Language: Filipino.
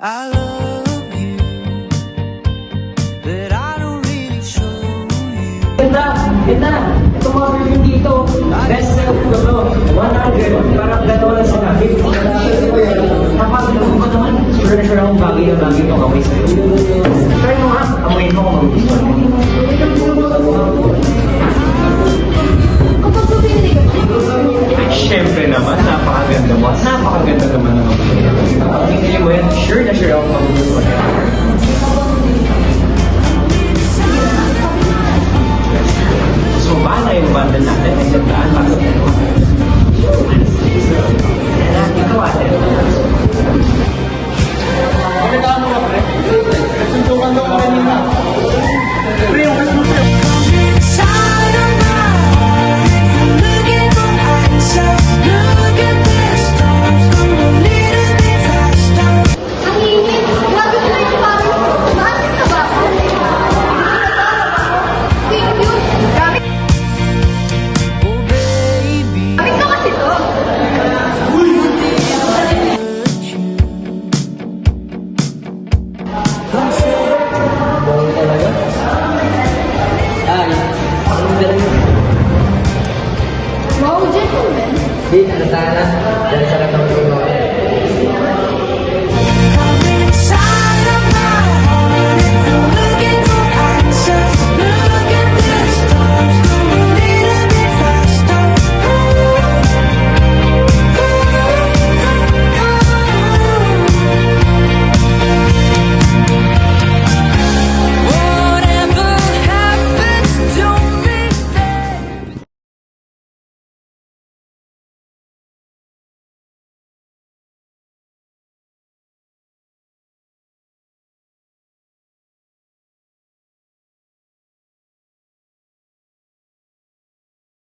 I love you, but I don't really show you. Ganda! Ito mga review dito. Best seller ko to. 100. Parang gano'n lang sinabi. Kapag naman ko naman, sure na sure akong bagay na bagay ito kaway sa'yo. Try mo nga, amoyin mo kung magugustuhan mo. Ay, syempre naman, napakaganda mo. Napakaganda naman naman. Kapag tingnan mo yan, sure na sure akong magugustuhan.